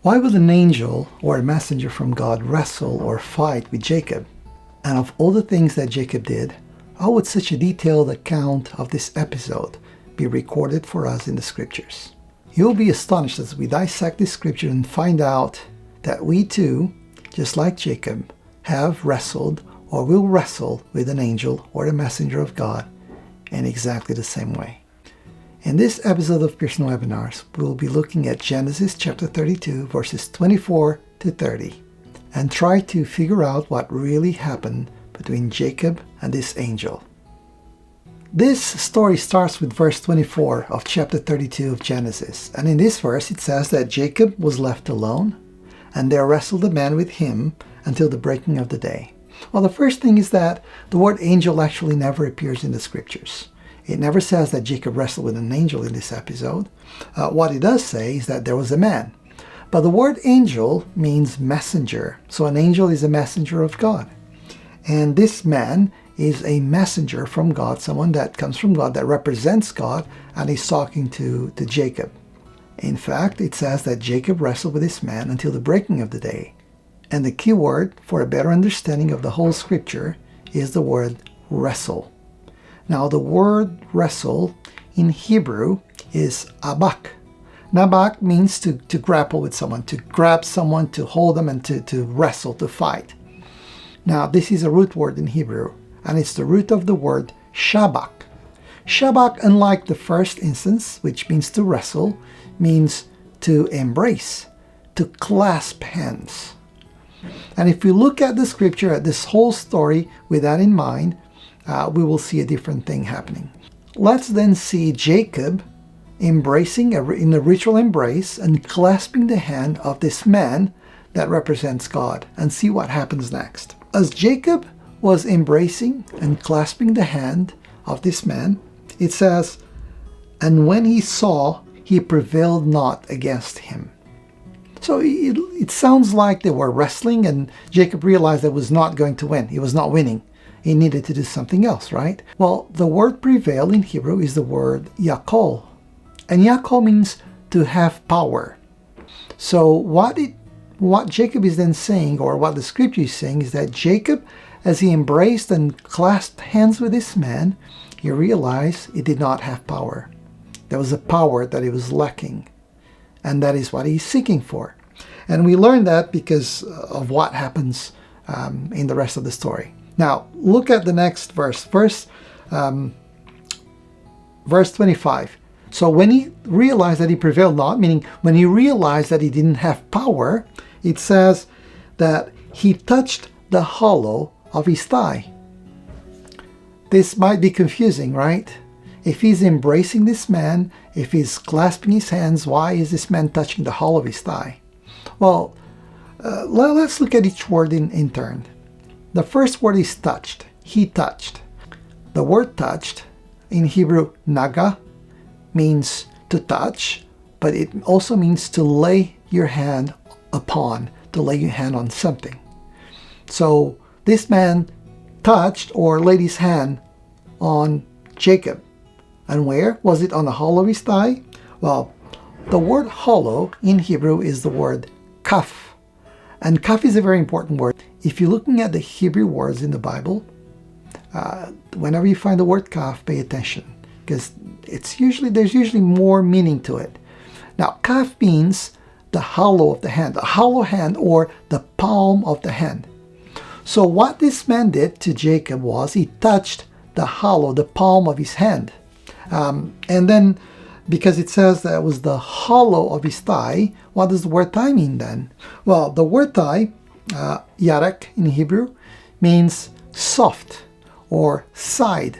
Why would an angel or a messenger from God wrestle or fight with Jacob? And of all the things that Jacob did, how would such a detailed account of this episode be recorded for us in the scriptures? You'll be astonished as we dissect this scripture and find out that we too, just like Jacob, have wrestled or will wrestle with an angel or a messenger of God in exactly the same way. In this episode of Pearson Webinars, we will be looking at Genesis chapter 32, verses 24 to 30, and try to figure out what really happened between Jacob and this angel. This story starts with verse 24 of chapter 32 of Genesis, and in this verse it says that Jacob was left alone, and there wrestled a man with him until the breaking of the day. Well, the first thing is that the word angel actually never appears in the scriptures. It never says that Jacob wrestled with an angel in this episode. What it does say is that there was a man. But the word angel means messenger. So an angel is a messenger of God. And this man is a messenger from God, someone that comes from God, that represents God, and he's talking to Jacob. In fact, it says that Jacob wrestled with this man until the breaking of the day. And the key word for a better understanding of the whole scripture is the word wrestle. Now, the word wrestle in Hebrew is abak. Nabak means to grapple with someone, to grab someone, to hold them, and to wrestle, to fight. Now, this is a root word in Hebrew, and it's the root of the word shabak. Shabak, unlike the first instance, which means to wrestle, means to embrace, to clasp hands. And if we look at the scripture, at this whole story with that in mind, we will see a different thing happening. Let's then see Jacob embracing in a ritual embrace and clasping the hand of this man that represents God, and see what happens next. As Jacob was embracing and clasping the hand of this man, it says, "And when he saw, he prevailed not against him." So it sounds like they were wrestling, and Jacob realized that he was not going to win. He was not winning. He needed to do something else, right? Well, the word prevail in Hebrew is the word yakol. And yakol means to have power. So what Jacob is then saying, or what the scripture is saying, is that Jacob, as he embraced and clasped hands with this man, he realized he did not have power. There was a power that he was lacking. And that is what he's seeking for. And we learn that because of what happens in the rest of the story. Now, look at the next verse. Verse 25. So when he realized that he prevailed not, meaning when he realized that he didn't have power, it says that he touched the hollow of his thigh. This might be confusing, right? If he's embracing this man, if he's clasping his hands, why is this man touching the hollow of his thigh? Well, let's look at each word in turn. The first word is touched. He touched. The word touched in Hebrew, naga, means to touch, but it also means to lay your hand upon, to lay your hand on something. So this man touched or laid his hand on Jacob. And where? Was it on the hollow of his thigh? Well, the word hollow in Hebrew is the word kaf. And kaf is a very important word. If you're looking at the Hebrew words in the Bible, whenever you find the word kaf, pay attention, because there's usually more meaning to it. Now, kaf means the hollow of the hand, a hollow hand, or the palm of the hand. So what this man did to Jacob was he touched the hollow, the palm of his hand. And then, because it says that it was the hollow of his thigh, what does the word thigh mean then? Well, the word thigh, yarek in Hebrew, means soft or side.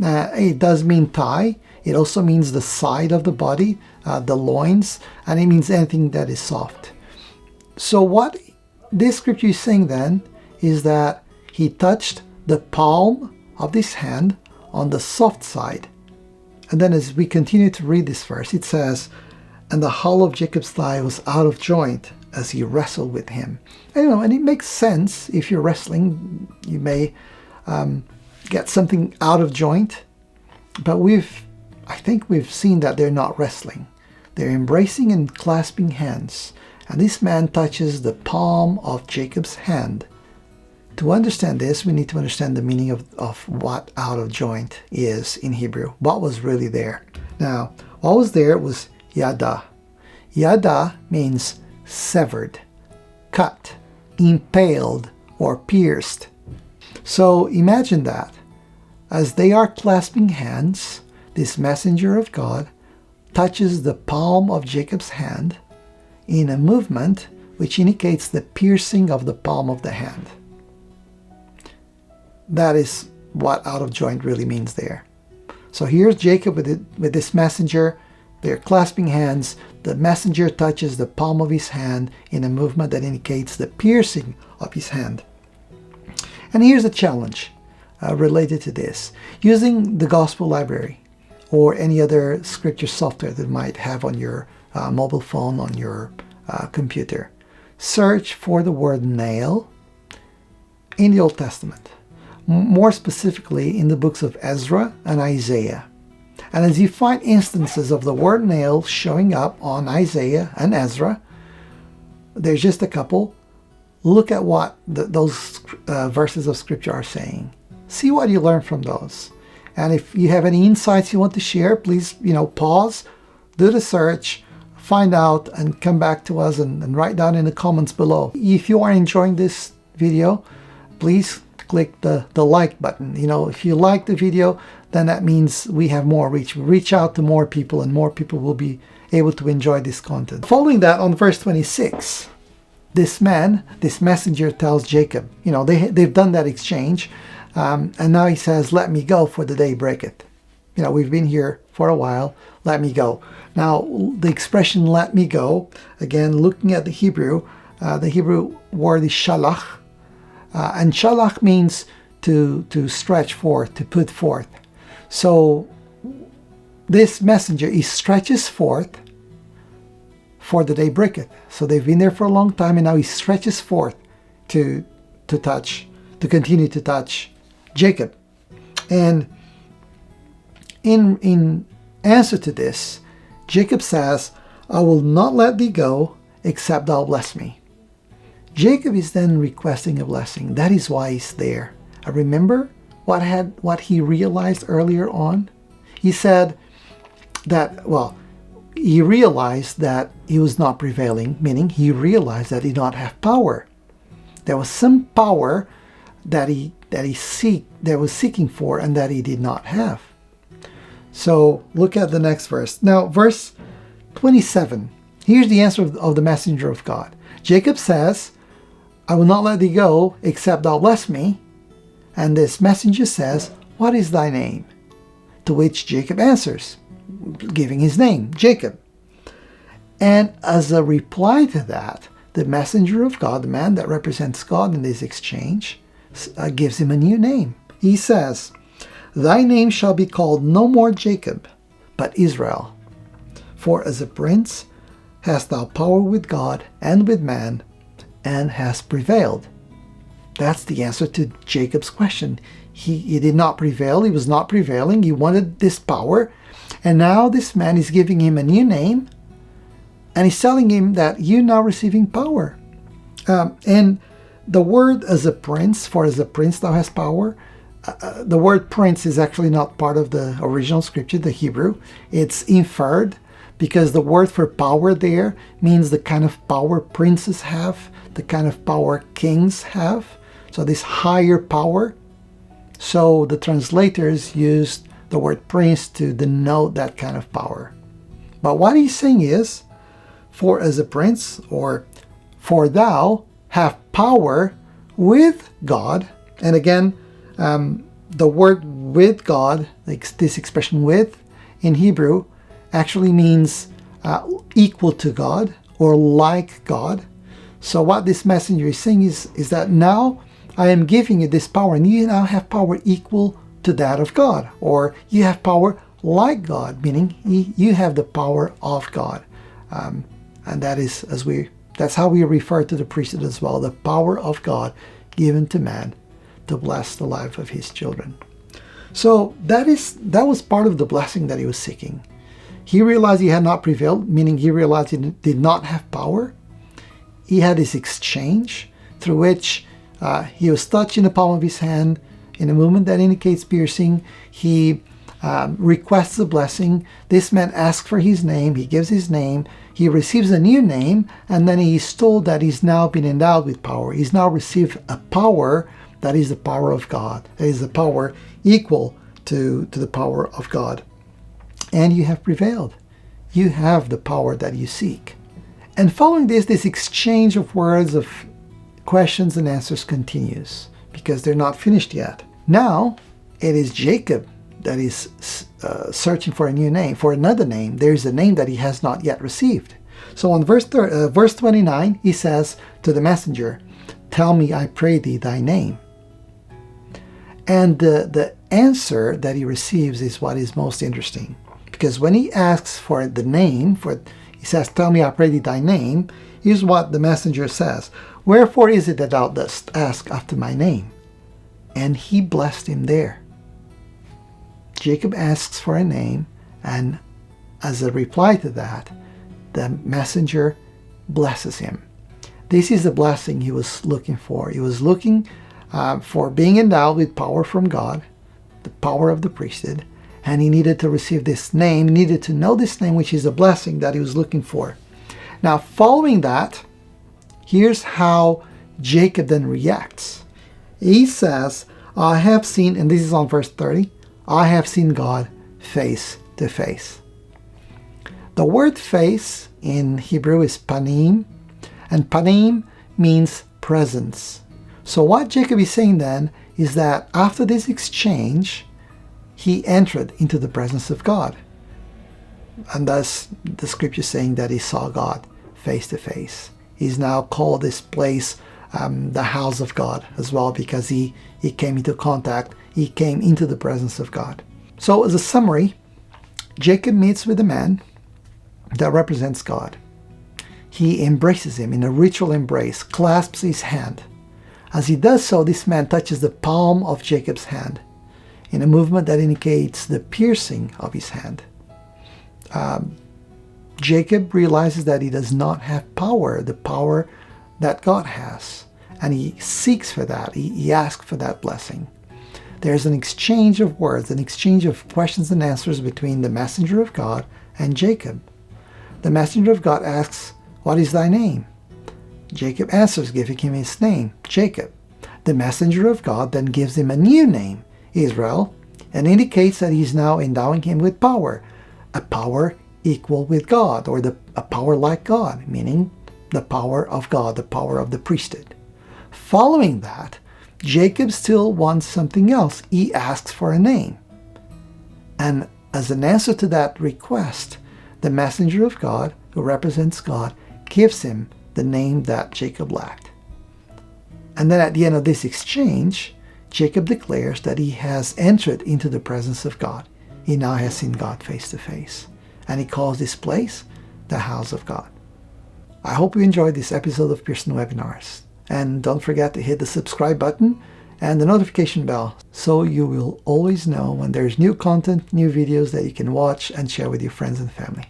It does mean thigh. It also means the side of the body, the loins, and it means anything that is soft. So what this scripture is saying then is that he touched the palm of this hand on the soft side. And then as we continue to read this verse, it says, "And the hollow of Jacob's thigh was out of joint as he wrestled with him." And it makes sense. If you're wrestling, you may get something out of joint. But I think we've seen that they're not wrestling. They're embracing and clasping hands. And this man touches the palm of Jacob's hand. To understand this, we need to understand the meaning of what out of joint is in Hebrew. What was really there? Now, what was there was yada. Yada means severed, cut, impaled, or pierced. So imagine that. As they are clasping hands, this messenger of God touches the palm of Jacob's hand in a movement which indicates the piercing of the palm of the hand. That is what out of joint really means there. So here's Jacob with this messenger. They're clasping hands. The messenger touches the palm of his hand in a movement that indicates the piercing of his hand. And here's a challenge related to this. Using the Gospel Library or any other scripture software that you might have on your mobile phone, on your computer, search for the word nail in the Old Testament. More specifically in the books of Ezra and Isaiah. And as you find instances of the word nail showing up on Isaiah and Ezra, there's just a couple, look at what those verses of scripture are saying. See what you learn from those. And if you have any insights you want to share, please, pause, do the search, find out, and come back to us and write down in the comments below. If you are enjoying this video, please click the like button. If you like the video, then that means we have more reach. We reach out to more people and more people will be able to enjoy this content. Following that, on verse 26, this messenger tells Jacob, they've done that exchange, and now he says, let me go, for the day breaketh. We've been here for a while, let me go. Now, the expression let me go, again, looking at the Hebrew word is shalach, and shalach means to stretch forth, to put forth. So this messenger, he stretches forth for the day breaketh. So they've been there for a long time, and now he stretches forth to continue to touch Jacob. And in answer to this, Jacob says, I will not let thee go except thou bless me. Jacob is then requesting a blessing. That is why he's there. I remember what he realized earlier on. He said that, he realized that he was not prevailing, meaning he realized that he did not have power. There was some power that he was seeking for and that he did not have. So look at the next verse. Now, verse 27. Here's the answer of the messenger of God. Jacob says, I will not let thee go except thou bless me. And this messenger says, what is thy name? To which Jacob answers, giving his name, Jacob. And as a reply to that, the messenger of God, the man that represents God in this exchange, gives him a new name. He says, thy name shall be called no more Jacob, but Israel. For as a prince hast thou power with God and with man, and hast prevailed. That's the answer to Jacob's question. He did not prevail. He was not prevailing. He wanted this power. And now this man is giving him a new name. And he's telling him that you're now receiving power. And the word as a prince, for as a prince thou hast power, the word prince is actually not part of the original scripture, the Hebrew. It's inferred because the word for power there means the kind of power princes have, the kind of power kings have. So this higher power. So the translators used the word prince to denote that kind of power. But what he's saying is, for as a prince, or for thou have power with God. And again, the word with God, like this expression with in Hebrew, actually means equal to God or like God. So what this messenger is saying is that now I am giving you this power, and you now have power equal to that of God, or you have power like God, meaning you have the power of God. And that's how we refer to the priesthood as well, the power of God given to man to bless the life of his children. So that was part of the blessing that he was seeking. He realized he had not prevailed, meaning he realized he did not have power. he had this exchange through which he was touching the palm of his hand in a movement that indicates piercing. He requests a blessing. This man asks for his name. He gives his name. He receives a new name, and then he's told that he's now been endowed with power. He's now received a power that is the power of God. That is the power equal to the power of God. And you have prevailed. You have the power that you seek. And following this exchange of words, of questions and answers continues, because they're not finished yet. Now, it is Jacob that is searching for a new name, for another name. There's a name that he has not yet received. So on verse 29, he says to the messenger, "Tell me, I pray thee, thy name." And the answer that he receives is what is most interesting. Because when he asks for the name, he says, "Tell me, I pray thee, thy name," here's what the messenger says: "Wherefore is it that thou dost ask after my name?" And he blessed him there. Jacob asks for a name, and as a reply to that, the messenger blesses him. This is the blessing he was looking for. He was looking for being endowed with power from God, the power of the priesthood, and he needed to receive this name, needed to know this name, which is a blessing that he was looking for. Now, following that, here's how Jacob then reacts. He says, "I have seen," and this is on verse 30, "I have seen God face to face." The word face in Hebrew is panim, and panim means presence. So what Jacob is saying then is that after this exchange, he entered into the presence of God. And thus the scripture saying that he saw God face to face. He's now called this place the house of God as well, because he came into contact, he came into the presence of God. So as a summary, Jacob meets with a man that represents God. He embraces him in a ritual embrace, clasps his hand. As he does so, this man touches the palm of Jacob's hand in a movement that indicates the piercing of his hand. Jacob realizes that he does not have power, the power that God has, and he seeks for that. He asks for that blessing. There's an exchange of words, an exchange of questions and answers between the messenger of God and Jacob. The messenger of God asks, "What is thy name?" Jacob answers, giving him his name, Jacob. The messenger of God then gives him a new name, Israel, and indicates that he's now endowing him with power, a power equal with God, or a power like God, meaning the power of God, the power of the priesthood. Following that, Jacob still wants something else. He asks for a name. And as an answer to that request, the messenger of God, who represents God, gives him the name that Jacob lacked. And then at the end of this exchange, Jacob declares that he has entered into the presence of God. He now has seen God face to face. And he calls this place the house of God. I hope you enjoyed this episode of Pearson Webinars. And don't forget to hit the subscribe button and the notification bell so you will always know when there's new content, new videos that you can watch and share with your friends and family.